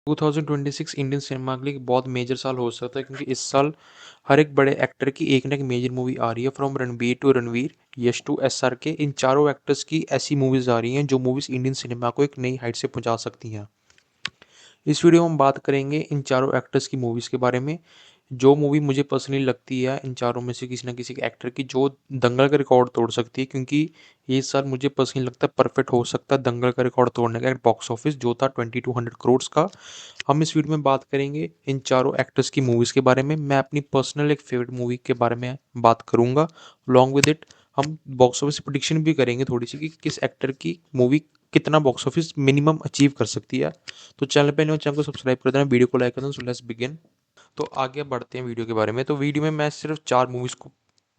2026 Indian cinema के लिए एक बहुत मेजर साल हो सकता है क्योंकि इस साल हर एक बड़े एक्टर की एक ना एक मेजर मूवी आ रही है। From Ranbir to Ranveer, Yash to SRK, इन चारों एक्टर्स की ऐसी मूवीज आ रही हैं जो मूवीज इंडियन सिनेमा को एक नई हाइट से पहुंचा सकती हैं। इस वीडियो में हम बात करेंगे इन चारों एक्टर्स की मूवीज़ के बारे में। जो मूवी मुझे पर्सनली लगती है इन चारों में से किसी ना किसी एक्टर की जो दंगल का रिकॉर्ड तोड़ सकती है, क्योंकि ये साल मुझे पर्सनली लगता है परफेक्ट हो सकता है दंगल का रिकॉर्ड तोड़ने का बॉक्स ऑफिस जो था 2200 करोड़ का। हम इस वीडियो में बात करेंगे इन चारों एक्टर्स की मूवीज़ के बारे में। मैं अपनी पर्सनल एक फेवरेट मूवी के बारे में बात करूंगा। लॉन्ग विद इट हम बॉक्स ऑफिस प्रिडिक्शन भी करेंगे थोड़ी सी कि किस एक्टर की मूवी कितना बॉक्स ऑफिस मिनिमम अचीव कर सकती है। तो चैनल पे नहीं हो, चैनल को सब्सक्राइब कर देना, वीडियो को लाइक कर देना। So let's begin. तो आगे बढ़ते हैं वीडियो के बारे में। तो वीडियो में मैं सिर्फ 4 मूवीज़ को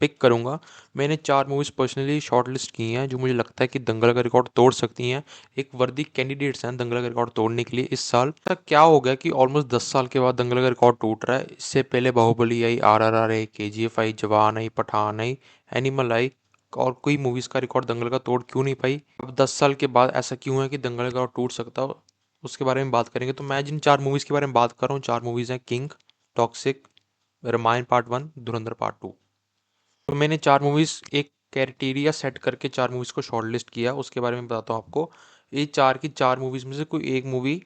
पिक करूंगा। मैंने 4 मूवीज़ पर्सनली शॉर्ट लिस्ट की हैं जो मुझे लगता है कि दंगल का रिकॉर्ड तोड़ सकती हैं। एक वर्दी कैंडिडेट्स हैं दंगल का रिकॉर्ड तोड़ने के लिए इस साल। ऐसा क्या हो गया कि ऑलमोस्ट 10 साल के बाद दंगल का रिकॉर्ड टूट रहा है? इससे पहले बाहुबली आई, आरआरआर आई, केजीएफ आई, जवान आई, पठान आई, एनिमल आई, और कोई मूवीज़ का रिकॉर्ड दंगल का तोड़ क्यों नहीं पाई? अब 10 साल के बाद ऐसा क्यों है कि दंगल का रिकॉर्ड टूट सकता हो? उसके बारे में बात करेंगे। तो मैं जिन 4 मूवीज़ के बारे में बात कर रहा हूँ, 4 मूवीज़ हैं किंग, टॉक्सिक, रामायण पार्ट 1, धुरंधर पार्ट 2। तो मैंने 4 मूवीज़ एक क्राइटेरिया सेट करके 4 मूवीज़ को शॉर्ट लिस्ट किया, उसके बारे में बताता हूँ आपको। ये 4 की 4 मूवीज़ में से कोई एक मूवी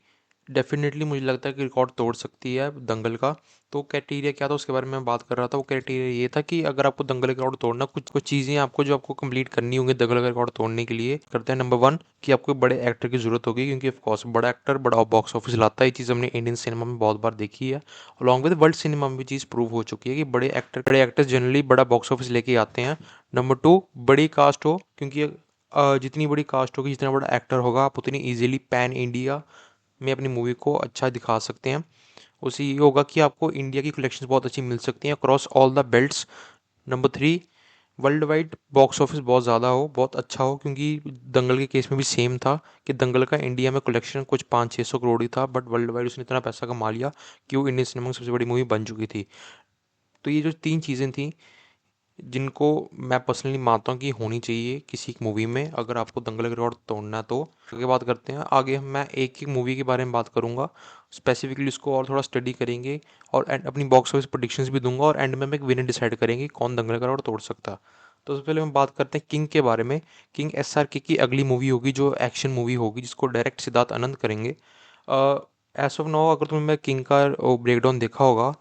डेफिनेटली मुझे लगता है कि रिकॉर्ड तोड़ सकती है दंगल का। तो क्राइटेरिया क्या था उसके बारे में मैं बात कर रहा था। वो क्राइटेरिया ये था कि अगर आपको दंगल का रिकॉर्ड तोड़ना, कुछ कुछ चीज़ें आपको जो आपको कंप्लीट करनी होंगी दंगल का रिकॉर्ड तोड़ने के लिए। करते हैं नंबर 1 कि आपको एक बड़े एक्टर की जरूरत होगी, क्योंकि ऑफ कोर्स बड़ा एक्टर बड़ा बॉक्स ऑफिस लाता है। ये चीज़ हमने इंडियन सिनेमा में बहुत बार देखी है। अलॉन्ग विद वर्ल्ड सिनेमा में भी चीज़ प्रूव हो चुकी है कि बड़े एक्टर्स जनरली बड़ा बॉक्स ऑफिस लेके आते हैं। नंबर 2, बड़ी कास्ट हो, क्योंकि जितनी बड़ी कास्ट होगी, जितना बड़ा एक्टर होगा, आप उतनी इजीली पैन इंडिया में अपनी मूवी को अच्छा दिखा सकते हैं। उससे ये होगा कि आपको इंडिया की कलेक्शंस बहुत अच्छी मिल सकती हैं across all the belts. Number 3, world wide box office बहुत ज़्यादा हो, बहुत अच्छा हो, क्योंकि दंगल के केस में भी सेम था कि दंगल का इंडिया में कलेक्शन कुछ 500-600 करोड़ ही था, बट वर्ल्ड वाइड उसने इतना पैसा कमा लिया कि वो इंडियन सिनेमा की सबसे बड़ी मूवी बन चुकी थी। तो ये जो 3 चीज़ें थी जिनको मैं पर्सनली मानता हूँ कि होनी चाहिए किसी एक मूवी में अगर आपको दंगल का रिकॉर्ड तोड़ना है। तो आगे बात करते हैं। आगे मैं एक एक मूवी के बारे में बात करूँगा, स्पेसिफिकली उसको और थोड़ा स्टडी करेंगे और एंड अपनी बॉक्स ऑफिस प्रेडिक्शंस भी दूंगा, और एंड में मैं एक विनर डिसाइड करेंगे कौन दंगल का रिकॉर्ड तोड़ सकता है। तो सबसे पहले हम बात करते हैं किंग के बारे में। किंग एसआरके की अगली मूवी होगी जो एक्शन मूवी होगी, जिसको डायरेक्ट सिद्धार्थ आनंद करेंगे। एज ऑफ नाउ अगर तुमने किंग का ब्रेकडाउन देखा होगा,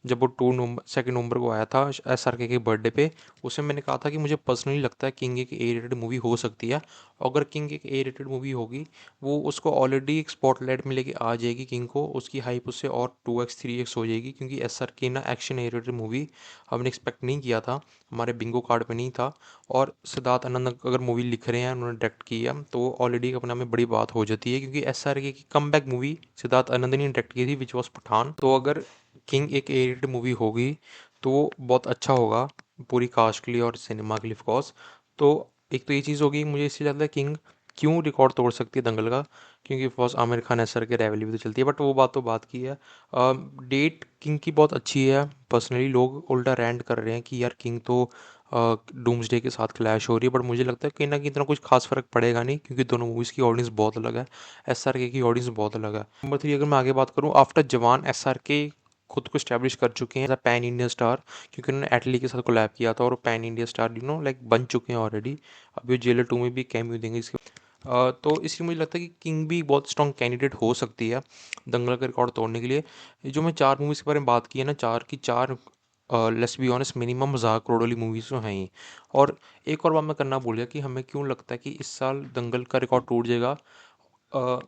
जब वो 2 नवंबर 2 नवंबर को आया था एसआरके के बर्थडे पे, उसमें मैंने कहा था कि मुझे पर्सनली लगता है किंग एक ए रेटेड मूवी हो सकती है। अगर किंग एक ए रेटेड मूवी होगी, वो उसको ऑलरेडी एक स्पॉटलाइट में लेके आ जाएगी किंग को, उसकी हाइप उससे और 2x 3x हो जाएगी, क्योंकि एसआरके ना एक्शन ए रेटेड मूवी हमने एक्सपेक्ट नहीं किया था, हमारे बिंगो कार्ड पे नहीं था। और सिद्धार्थ आनंद अगर मूवी लिख रहे हैं, उन्होंने डायरेक्ट की है, तो वो ऑलरेडी अपने आप में बड़ी बात हो जाती है, क्योंकि एसआरके की कमबैक मूवी सिद्धार्थ आनंद ने डायरेक्ट की थी विच वॉज पठान। तो अगर किंग एक ए रेटेड मूवी होगी तो वो बहुत अच्छा होगा पूरी कास्ट के लिए और सिनेमा के लिए ऑफकोर्स। तो एक तो ये चीज़ होगी, मुझे इससे लगता है किंग क्यों रिकॉर्ड तोड़ सकती है दंगल का, क्योंकि ऑफकोर्स आमिर खान एसर के रेवली भी तो चलती है, बट वो बात तो बात की है। डेट किंग की बहुत अच्छी है। पर्सनली लोग उल्टा रैंट कर रहे हैं कि यार किंग तो डूम्सडे के साथ क्लैश हो रही है, बट मुझे लगता है कहीं ना कहीं इतना कुछ खास फर्क पड़ेगा नहीं, क्योंकि दोनों मूवीज़ की ऑडियंस बहुत अलग है। एसआरके की ऑडियंस बहुत अलग है। नंबर 3 अगर मैं आगे बात करूँ, आफ्टर जवान एसआरके खुद को स्टैब्लिश कर चुके हैं as a pan India star, क्योंकि उन्होंने एटली के साथ कोलैब किया था और पैन इंडिया स्टार लाइक बन चुके हैं ऑलरेडी। अभी जेलर 2 में भी कैमियो देंगे इसके। तो इसलिए मुझे लगता है कि किंग भी बहुत स्ट्रॉन्ग कैंडिडेट हो सकती है दंगल का रिकॉर्ड तोड़ने के लिए। जो मैं 4 मूवीज़ के बारे में बात की है ना, 4 की 4 let's be honest minimum 1000 crore वाली मूवीज़ तो हैं ही। और एक और बात मैं करना भूल गया कि हमें क्यों लगता है कि इस साल दंगल का रिकॉर्ड टूट जाएगा। अ,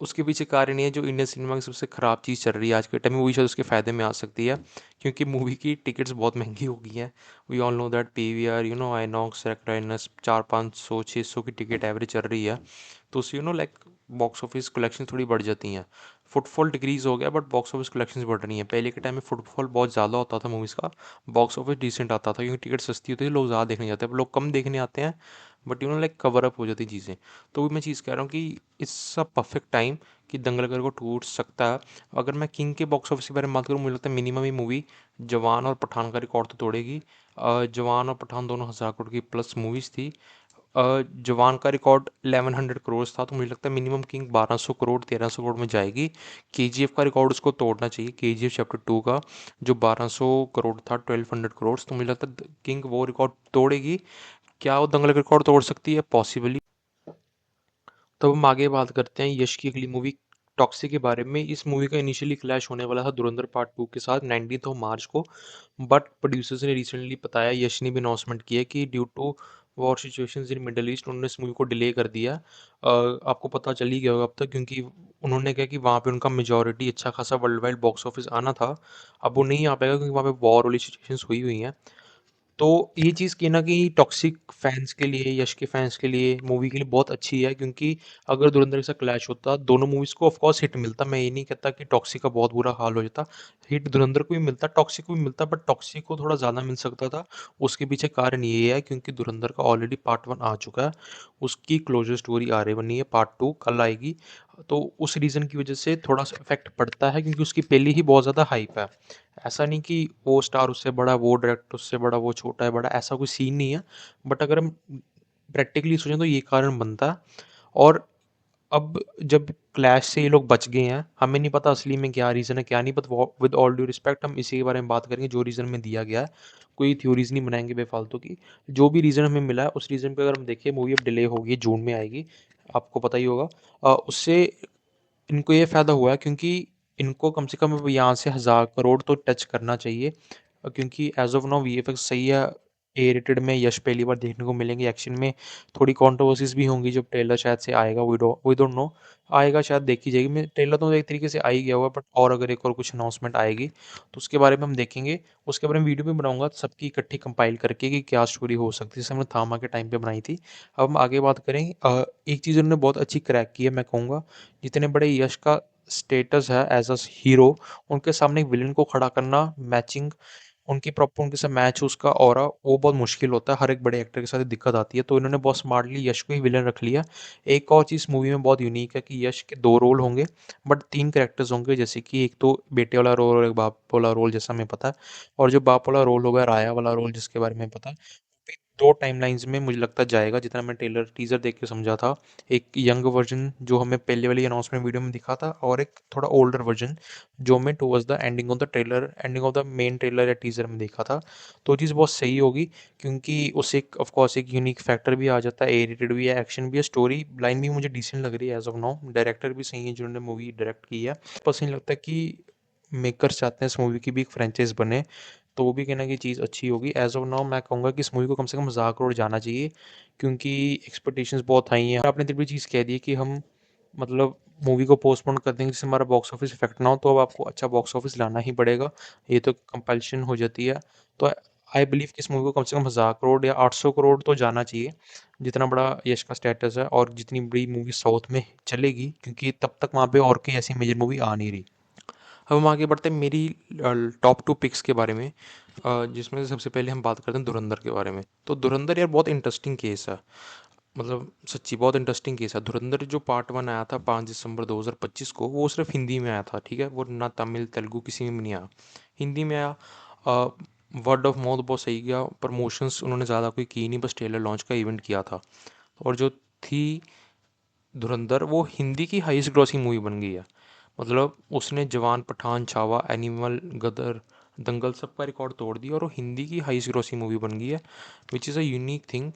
उसके पीछे कारण ये है, जो इंडियन सिनेमा की सबसे ख़राब चीज़ चल रही है आज के टाइम में, वही शायद उसके फ़ायदे में आ सकती है, क्योंकि मूवी की टिकट्स बहुत महंगी हो गई हैं। We all know that PVR INOX रेक्टाइनस 400-500-600 की टिकट एवरेज चल रही है। तो उससे लाइक बॉक्स ऑफिस कलेक्शन थोड़ी बढ़ जाती हैं। फुटफॉल डिक्रीज हो गया, बट बॉक्स ऑफिस कलेक्शंस बढ़ रही हैं। पहले के टाइम में फुटफॉल बहुत ज़्यादा होता था मूवीज़ का, बॉक्स ऑफिस डिसेंट आता था, क्योंकि टिकट सस्ती होती थी, लोग ज़्यादा देखने जाते हैं। अब लोग कम देखने आते हैं, बट लाइक कवर अप हो जाती चीज़ें। तो मैं चीज़ कह रहा हूँ कि इट्स अ परफेक्ट टाइम कि दंगल अगर को टूट सकता है। अगर मैं किंग के बॉक्स ऑफिस के बारे में बात करूँ, मुझे लगता है मिनिमम ही मूवी जवान और पठान का रिकॉर्ड तो तोड़ेगी। जवान और पठान दोनों 1000 करोड़ की प्लस मूवीज़ थी। जवान का रिकॉर्ड 1100 करोड़ था, तो मुझे लगता है मिनिमम किंग 1200 करोड़ 1300 करोड़ में जाएगी। केजीएफ का रिकॉर्ड उसको तोड़ना चाहिए, केजीएफ चैप्टर 2 का जो 1200 करोड़ था, 1200 करोड़, तो मुझे लगता है किंग वो रिकॉर्ड तोड़ेगी। क्या वो दंगल का रिकॉर्ड तोड़ सकती है? पॉसिबली। तो अब हम आगे बात करते हैं यश की अगली मूवी टॉक्सिक के बारे में। इस मूवी का इनिशियली क्लैश होने वाला था धुरंधर पार्ट 2 के साथ 19 ऑफ मार्च को, बट प्रोड्यूसर्स ने रिसेंटली बताया, यश ने भी अनाउंसमेंट किया है कि due to war situations in Middle East उन्होंने इस मूवी को डिले कर दिया। आपको पता चल ही गया होगा अब तक, क्योंकि उन्होंने कहा कि वहाँ पे उनका मेजॉरिटी अच्छा खासा वर्ल्ड वाइड बॉक्स ऑफिस आना था, अब वो नहीं आ पाएगा क्योंकि वहाँ पे वॉर वाली सिचुएशंस हुई हुई हैं। तो ये चीज़ कहीं न कहीं टॉक्सिक फैन्स के लिए, यश के फैन्स के लिए, मूवी के लिए बहुत अच्छी है, क्योंकि अगर धुरंधर के साथ क्लैश होता, दोनों मूवीज़ को ऑफ कोर्स हिट मिलता। मैं ये नहीं कहता कि टॉक्सिक का बहुत बुरा हाल हो जाता। हिट धुरंधर को भी मिलता, टॉक्सिक को भी मिलता, बट टॉक्सिक को थोड़ा ज़्यादा मिल सकता था। उसके पीछे कारण ये है क्योंकि धुरंधर का ऑलरेडी पार्ट 1 आ चुका है। उसकी क्लोज़र स्टोरी आ रही बनी है, पार्ट 2 कल आएगी। तो उस रीज़न की वज़ह से थोड़ा-सा इफ़ेक्ट पड़ता है, क्योंकि उसकी पहले ही बहुत ज़्यादा हाइप है। ऐसा नहीं कि वो स्टार उससे बड़ा, वो डायरेक्टर उससे बड़ा, वो छोटा है बड़ा, ऐसा कोई सीन नहीं है। बट अगर हम प्रैक्टिकली सोचें तो ये कारण बनता है। और अब जब क्लैश से ये लोग बच गए हैं, हमें नहीं पता असली में क्या रीज़न है क्या नहीं, but with all due respect हम इसी के बारे में बात करेंगे जो रीज़न में दिया गया है। कोई थ्योरीज नहीं बनाएंगे बेफालतू की। जो भी रीज़न हमें मिला है उस रीज़न पे अगर हम देखें, मूवी अब डिले होगी, जून में आएगी, आपको पता ही होगा। उससे इनको ये फ़ायदा हुआ है क्योंकि इनको कम से कम अब यहाँ से 1000 करोड़ तो टच करना चाहिए। क्योंकि एज ऑफ नाउ वीएफएक्स सही है। ए रेटेड में यश पहली बार देखने को मिलेंगे एक्शन में। थोड़ी कंट्रोवर्सीज भी होंगी जब ट्रेलर शायद से आएगा, वी डोंट नो। आएगा शायद, देखी जाएगी। मैं ट्रेलर तो एक तरीके से आ ही गया हुआ, बट और अगर एक और कुछ अनाउंसमेंट आएगी तो उसके बारे में हम देखेंगे। उसके बारे में वीडियो भी बनाऊंगा सबकी इकट्ठी कंपाइल करके कि क्या स्टोरी हो सकती है, जैसे हमने थामा के टाइम पे बनाई थी। अब हम आगे बात करें। एक चीज़ उन्होंने बहुत अच्छी क्रैक की है, मैं कहूँगा। जितने बड़े यश का स्टेटस है एज अ हीरो, उनके सामने एक विलन को खड़ा करना, मैचिंग उनकी प्रॉपर उनके साथ मैच उसका ऑरा, वो बहुत मुश्किल होता है। हर एक बड़े एक्टर के साथ ये दिक्कत आती है, तो इन्होंने बहुत स्मार्टली यश को ही विलन रख लिया। एक और चीज़ मूवी में बहुत यूनिक है कि यश के 2 रोल होंगे, बट 3 कैरेक्टर्स होंगे, जैसे कि एक तो बेटे वाला रोल और एक बाप वाला रोल, जैसा हमें पता है। और जो बाप वाला रोल होगा, राया वाला रोल जिसके बारे में पता है, भी 2 टाइमलाइंस में मुझे लगता है जाएगा, जितना मैं ट्रेलर टीज़र देख के समझा था। एक यंग वर्ज़न जो हमें पहले वाली अनाउंसमेंट वीडियो में दिखा था, और एक थोड़ा ओल्डर वर्ज़न जो हमें towards the ending of the trailer, ending of the main trailer या टीज़र में देखा था। तो चीज़ बहुत सही होगी, क्योंकि उससे एक ऑफ कोर्स एक यूनिक फैक्टर भी आ जाता है। ए रेटेड भी है, एक्शन भी है, स्टोरी लाइन भी मुझे डिसेंट लग रही है एज़ ऑफ नाउ। डायरेक्टर भी सही है जिन्होंने मूवी डायरेक्ट की है। पर्सनली लगता है कि मेकर्स चाहते हैं इस मूवी की भी एक फ्रेंचाइज बने, तो वो भी कहना कि चीज़ अच्छी होगी। एज़ ऑफ नाउ मैं कहूँगा कि इस मूवी को कम से कम 1000 करोड़ जाना चाहिए, क्योंकि एक्सपेक्टेशंस बहुत हाई हैं। आपने तो भी चीज़ कह दी है कि हम मतलब मूवी को पोस्टपोन कर देंगे जिससे हमारा बॉक्स ऑफिस इफेक्ट ना हो, तो अब आपको अच्छा बॉक्स ऑफिस लाना ही पड़ेगा। ये तो कंपल्शन हो जाती है। तो आई बिलीव कि इस मूवी को कम से कम 1000 करोड़ या 800 करोड़ तो जाना चाहिए, जितना बड़ा यश का स्टेटस है और जितनी बड़ी मूवी साउथ में चलेगी, क्योंकि तब तक वहाँ पे और कोई ऐसी मेजर मूवी आ नहीं रही। अब हम आगे बढ़ते हैं मेरी टॉप 2 पिक्स के बारे में, जिसमें से सबसे पहले हम बात करते हैं धुरंधर के बारे में। तो धुरंधर यार बहुत इंटरेस्टिंग केस है, मतलब सच्ची बहुत इंटरेस्टिंग केस है। धुरंधर जो पार्ट 1 आया था 5 दिसंबर 2025 को, वो सिर्फ हिंदी में आया था, ठीक है? वो ना तमिल तेलुगु किसी में भी नहीं आया, हिंदी में आया। वर्ड ऑफ माउथ बहुत सही गया, प्रमोशंस उन्होंने ज़्यादा कोई की नहीं, बस ट्रेलर लॉन्च का इवेंट किया था। और जो थी धुरंधर, वो हिंदी की हाईएस्ट ग्रॉसिंग मूवी बन गई है। मतलब उसने जवान, पठान, छावा, एनिमल, गदर, दंगल सबका रिकॉर्ड तोड़ दिया, और वो हिंदी की हाईएस्ट ग्रॉसिंग मूवी बन गई है, which is a unique thing.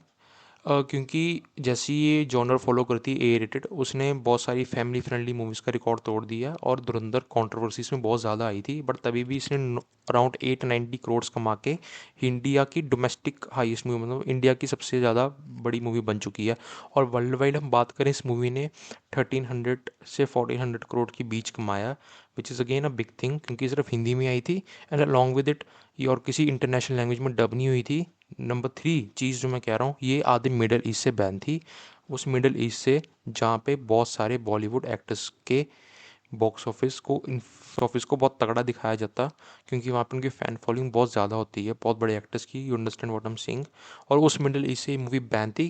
क्योंकि जैसे ये जॉनर फॉलो करती है ए रेटेड, उसने बहुत सारी फैमिली फ्रेंडली मूवीज़ का रिकॉर्ड तोड़ दिया, और धुरंधर कंट्रोवर्सीज में बहुत ज़्यादा आई थी, बट तभी भी इसने अराउंड 890 करोड़ कमा के इंडिया की डोमेस्टिक हाईएस्ट मूवी, मतलब इंडिया की सबसे ज़्यादा बड़ी मूवी बन चुकी है। और वर्ल्ड वाइड हम बात करें, इस मूवी ने 1300 से 1400 करोड़ की बीच कमाया, which is again a big thing, क्योंकि सिर्फ हिंदी में आई थी, एंड अलॉन्ग विद इट ये और किसी इंटरनेशनल लैंग्वेज में डब नहीं हुई थी। नंबर 3 चीज़ जो मैं कह रहा हूँ, ये आधे मिडल ईस्ट से बैन थी, उस मिडल ईस्ट से जहाँ पे बहुत सारे बॉलीवुड एक्टर्स के बॉक्स ऑफिस को बहुत तगड़ा दिखाया जाता, क्योंकि वहाँ पे उनकी फ़ैन फॉलोइंग बहुत ज़्यादा होती है बहुत बड़े एक्टर्स की, you understand what I am saying. और उस मिडल ईस्ट से ये मूवी बैन थी,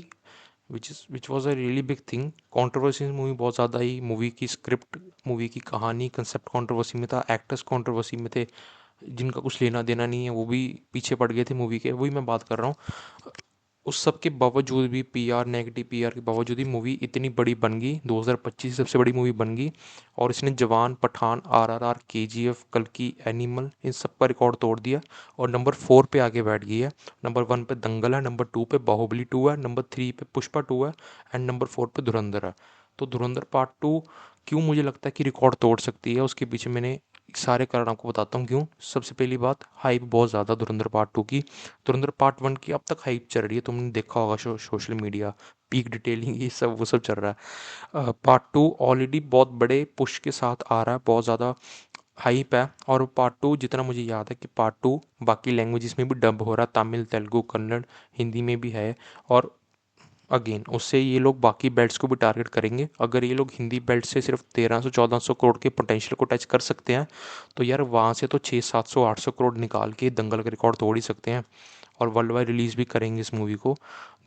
which was a really big thing. Controversy movie बहुत ज़्यादा ही, मूवी की स्क्रिप्ट, मूवी की कहानी, कंसेप्ट कॉन्ट्रोवर्सी में था, एक्टर्स कॉन्ट्रोवर्सी में थे, जिनका कुछ लेना देना नहीं है वो भी पीछे पड़ गए थे मूवी के, वही मैं बात कर रहा हूँ। उस सब के बावजूद भी पीआर नेगेटिव पीआर के बावजूद भी मूवी इतनी बड़ी बन गई, 2025 की सबसे बड़ी मूवी बन गई। और इसने जवान, पठान, आरआरआर, केजीएफ, कल्कि, एनिमल, इन सब का रिकॉर्ड तोड़ दिया और नंबर 4 पे आके बैठ गई है। नंबर 1 पे दंगल है, नंबर 2 पे बाहुबली 2 है, नंबर 3 पे पुष्पा 2 है एंड नंबर 4 पे धुरंधर है। तो धुरंधर पार्ट 2 क्यों मुझे लगता है कि रिकॉर्ड तोड़ सकती है, उसके पीछे मैंने सारे कारण आपको बताता हूँ क्यों। सबसे पहली बात, हाइप बहुत ज़्यादा धुरंधर पार्ट 2 की। धुरंधर पार्ट 1 की अब तक हाइप चल रही है, तुमने देखा होगा सोशल मीडिया, पीक डिटेलिंग, ये सब वो सब चल रहा है। पार्ट 2 ऑलरेडी बहुत बड़े पुश के साथ आ रहा है, बहुत ज़्यादा हाइप है। और पार्ट 2 जितना मुझे याद है कि पार्ट 2 बाकी लैंग्वेजेस में भी डब हो रहा है, तमिल, तेलुगु, कन्नड़, हिंदी में भी है। और अगेन उससे ये लोग बाकी बेल्ट्स को भी टारगेट करेंगे। अगर ये लोग हिंदी बेल्ट से सिर्फ 1300-1400 करोड़ के पोटेंशियल को टच कर सकते हैं, तो यार वहाँ से तो 600-700-800 करोड़ निकाल के दंगल का रिकॉर्ड तोड़ ही सकते हैं। और वर्ल्ड वाइड रिलीज़ भी करेंगे इस मूवी को,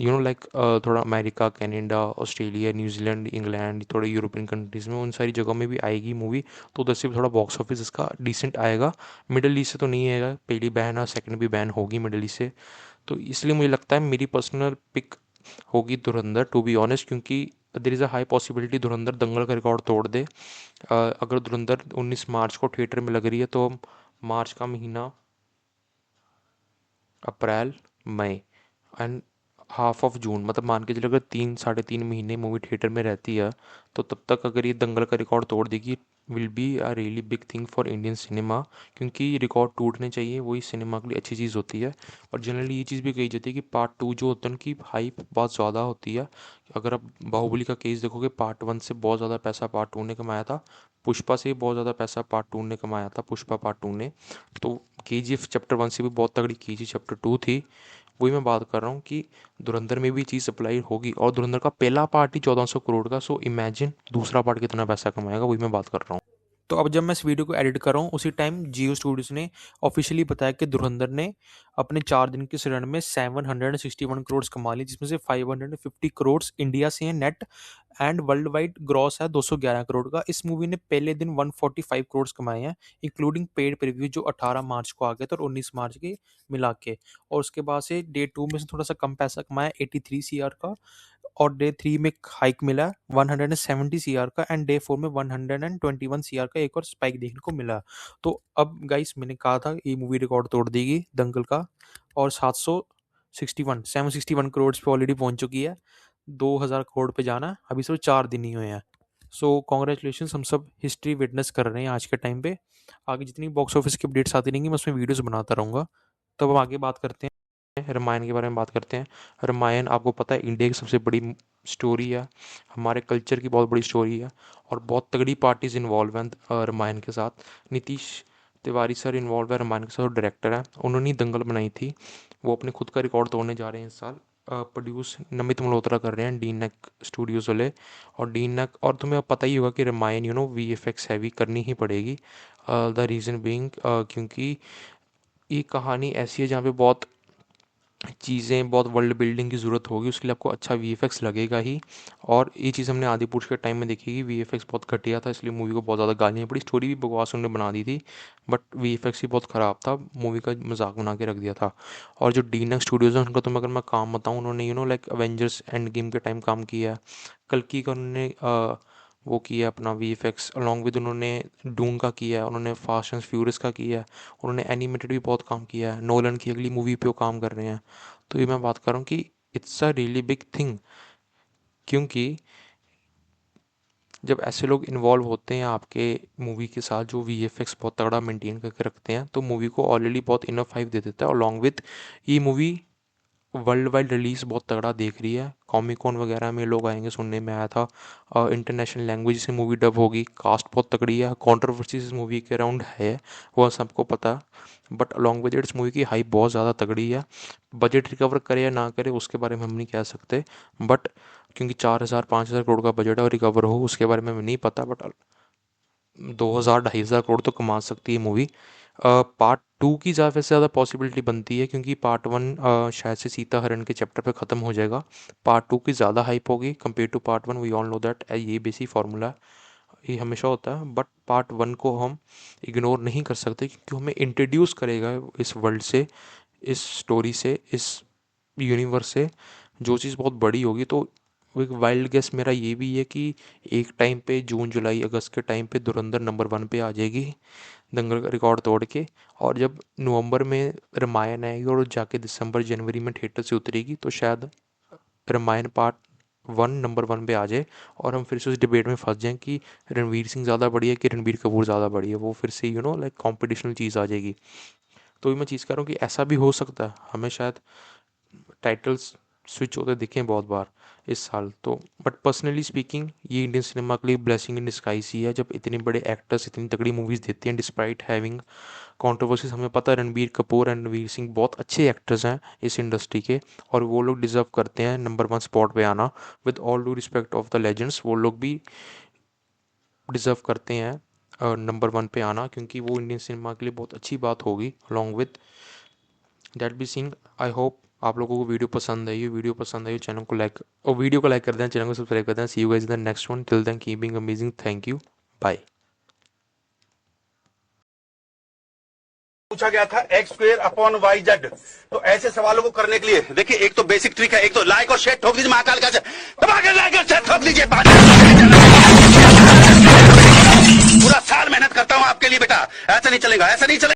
यू नो लाइक थोड़ा America, Canada, Australia, New Zealand, England, थोड़े यूरोपियन कंट्रीज़ में, उन सारी जगहों में भी आएगी मूवी। तो उधर से भी थोड़ा बॉक्स ऑफिस इसका डिसेंट आएगा। मिडल ईस्ट से तो नहीं आएगा, पहली बैन और सेकंड भी बैन होगी मिडल ईस्ट से। तो इसलिए मुझे लगता है मेरी पर्सनल पिक होगी धुरंधर, टू बी ऑनेस्ट, क्योंकि there is a high possibility धुरंधर दंगल का रिकॉर्ड तोड़ दे। अगर धुरंधर 19 मार्च को थिएटर में लग रही है तो मार्च का महीना, अप्रैल, मई एंड हाफ ऑफ जून, मतलब मान के चलो अगर 3 साढ़े 3 महीने मूवी थिएटर में रहती है, तो तब तक अगर ये दंगल का रिकॉर्ड तोड़ देगी, will be a really big thing for Indian cinema. क्योंकि रिकॉर्ड टूटने चाहिए, वही सिनेमा के लिए अच्छी चीज़ होती है। और जनरली ये चीज़ भी कही जाती है कि पार्ट 2 जो होता है उनकी हाइप बहुत ज़्यादा होती है। अगर आप बाहुबली का केस देखोगे, पार्ट 1 से बहुत ज़्यादा पैसा पार्ट 2 ने कमाया था, पुष्पा से भी बहुत ज़्यादा पैसा पार्ट 2 ने कमाया था, पुष्पा पार्ट 2 ने। तो केजीएफ चैप्टर 1 से भी बहुत तगड़ी केजी चैप्टर 2 थी। वही मैं बात कर रहा हूँ कि धुरंधर में भी चीज़ सप्लाई होगी, और धुरंधर का पहला पार्ट ही 1400 करोड़ का, सो इमेजिन दूसरा पार्ट कितना पैसा कमाएगा, वही मैं बात कर रहा हूँ। तो अब जब मैं इस वीडियो को एडिट कर रहा हूँ, उसी टाइम जियो स्टूडियोज ने ऑफिशियली बताया कि धुरंधर ने अपने 4 दिन के इस रन में 761 करोड़ कमा ली, जिसमें से 550 करोड़ इंडिया से हैं net, and world wide gross है 211 करोड़ का। इस मूवी ने पहले दिन 145 करोड़ कमाए हैं, इंक्लूडिंग पेड प्रीव्यू जो 18 मार्च को आ गए थे और 19 मार्च के मिला के। और उसके बाद से डे 2 में से थोड़ा सा कम पैसा कमाया, 83 सीआर का, और डे 3 में हाइक मिला 170 सीआर का, एंड डे 4 में 121 सीआर का एक और स्पाइक देखने को मिला। तो अब गाइस मैंने कहा था ये मूवी रिकॉर्ड तोड़ देगी दंगल का, और 761 करोड़ पे ऑलरेडी पहुंच चुकी है। 2000 करोड़ पे जाना अभी सिर्फ 4 दिन ही हुए हैं। सो कॉन्ग्रेचुलेशन, हम सब हिस्ट्री विटनेस कर रहे हैं आज के टाइम पे। आगे जितनी बॉक्स ऑफिस की अपडेट्स आती रहेंगी मैं उसमें वीडियोस बनाता रहूँगा। तब हम आगे बात करते हैं, रामायण के बारे में बात करते हैं। रामायण आपको पता है इंडिया की सबसे बड़ी स्टोरी है, हमारे कल्चर की बहुत बड़ी स्टोरी है, और बहुत तगड़ी पार्टीज इन्वॉल्व हैं रामायण के साथ। नीतीश तिवारी सर इन्वॉल्व है रामायण के साथ, डायरेक्टर है, उन्होंने ही दंगल बनाई थी। वो अपने खुद का रिकॉर्ड तोड़ने जा रहे हैं इस साल। प्रोड्यूस नमित मल्होत्रा कर रहे हैं, डी नेक स्टूडियोज वाले। और डी नेक, और तुम्हें अब पता ही होगा कि रामायण वीएफएक्स हैवी करनी ही पड़ेगी। द रीज़न बीइंग क्योंकि ये कहानी ऐसी है जहाँ पे बहुत चीज़ें, बहुत वर्ल्ड बिल्डिंग की ज़रूरत होगी, उसके लिए आपको अच्छा वीएफएक्स लगेगा ही। और ये चीज़ हमने आदि पुरुष के टाइम में देखी कि वीएफएक्स बहुत घटिया था, इसलिए मूवी को बहुत ज़्यादा गालियाँ पड़ी, स्टोरी भी बकवास उन्होंने बना दी थी, बट वीएफएक्स ही बहुत ख़राब था, मूवी का मजाक बना के रख दिया था। और जो डीनक्स स्टूडियोज़ हैं उनका, तो अगर मैं काम बताऊँ, उन्होंने लाइक अवेंजर्स एंड गेम के टाइम काम किया है, कल्कि का उन्होंने वो किया अपना वीएफएक्स, अलॉन्ग विद उन्होंने डून का किया है, उन्होंने फास्ट एंड फ्यूरियस का किया है, उन्होंने एनिमेटेड भी बहुत काम किया है, नोलन की अगली मूवी पे वो काम कर रहे हैं। तो ये मैं बात कर रहा हूँ कि it's a really big thing, क्योंकि जब ऐसे लोग इन्वॉल्व होते हैं आपके मूवी के साथ जो वीएफएक्स बहुत तगड़ा मेंटेन करके रखते हैं, तो मूवी को ऑलरेडी बहुत इनफ हाइप दे देता है। और लॉन्ग विथ ये मूवी वर्ल्ड वाइड रिलीज बहुत तगड़ा देख रही है, कॉमिक कॉन वगैरह में लोग आएंगे, सुनने में आया था। इंटरनेशनल लैंग्वेज से मूवी डब होगी, कास्ट बहुत तगड़ी है, कंट्रोवर्सी इस मूवी के अराउंड है, वह सबको पता। But along with its movie की हाइप बहुत ज़्यादा तगड़ी है। बजट रिकवर करे या ना करे उसके बारे में हम नहीं कह सकते, बट क्योंकि 4000-5000 करोड़ का बजट है और रिकवर हो उसके बारे में हमें नहीं पता, बट 2000-2500 करोड़ तो कमा सकती है मूवी। पार्ट 2 की ज़्यादा से ज़्यादा पॉसिबिलिटी बनती है, क्योंकि पार्ट 1 शायद से सीता हरण के चैप्टर पे ख़त्म हो जाएगा। पार्ट 2 की ज़्यादा हाइप होगी compare to part 1, we all know that, ये बेसिक फार्मूला है, ये हमेशा होता है। बट पार्ट 1 को हम इग्नोर नहीं कर सकते, क्योंकि हमें इंट्रोड्यूस करेगा इस वर्ल्ड से, इस स्टोरी से, इस यूनिवर्स से जो चीज़ बहुत बड़ी होगी, तो एक वाइल्ड गेस मेरा ये भी है कि एक टाइम पे जून जुलाई अगस्त के टाइम पे धुरंधर नंबर 1 पे आ जाएगी, दंगल का रिकॉर्ड तोड़ के। और जब नवंबर में रामायण आएगी और जाके दिसंबर जनवरी में थिएटर से उतरेगी, तो शायद रामायण पार्ट 1 नंबर 1 पे आ जाए और हम फिर से उस डिबेट में फंस जाएं कि रणवीर सिंह ज़्यादा बढ़िया है कि रणबीर कपूर ज़्यादा बढ़िया है। वो फिर से लाइक कॉम्पिटिशनल चीज़ आ जाएगी। तो मैं चीज़ कह रहा हूँ कि ऐसा भी हो सकता है, हमें शायद टाइटल्स स्विच होते दिखें बहुत बार इस साल तो। बट पर्सनली स्पीकिंग ये इंडियन सिनेमा के लिए ब्लेसिंग इन डिस्गाइज ही है, जब इतने बड़े एक्टर्स इतनी तगड़ी मूवीज़ देते हैं डिस्पाइट हैविंग कंट्रोवर्सीज। हमें पता है रणबीर कपूर एंड रणवीर सिंह बहुत अच्छे एक्टर्स हैं इस इंडस्ट्री के, और वो लोग डिजर्व करते हैं नंबर 1 स्पॉट पे आना। With all do respect of the legends, वो लोग भी डिजर्व करते हैं नंबर 1 पे आना, क्योंकि वो इंडियन सिनेमा के लिए बहुत अच्छी बात होगी। अलॉन्ग विद डेट बी सिंह, आई होप आप लोगों को वीडियो पसंद आई हो चैनल को लाइक, और वीडियो को लाइक कर दें, चैनल को सब्सक्राइब कर दें। See you guys in the next one, till then keep being amazing, thank you, bye. पूछा गया था X square upon Y Z. तो ऐसे सवालों को करने के लिए देखिए, एक तो बेसिक ट्रिक है, एक तो लाइक और शेयर ठोक दीजिए, महाकाल का दबा के लाइक और शेयर ठोक दीजिए। पूरा साल मेहनत करता हूं आपके लिए बेटा, ऐसा नहीं चलेगा, ऐसा नहीं चलेगा।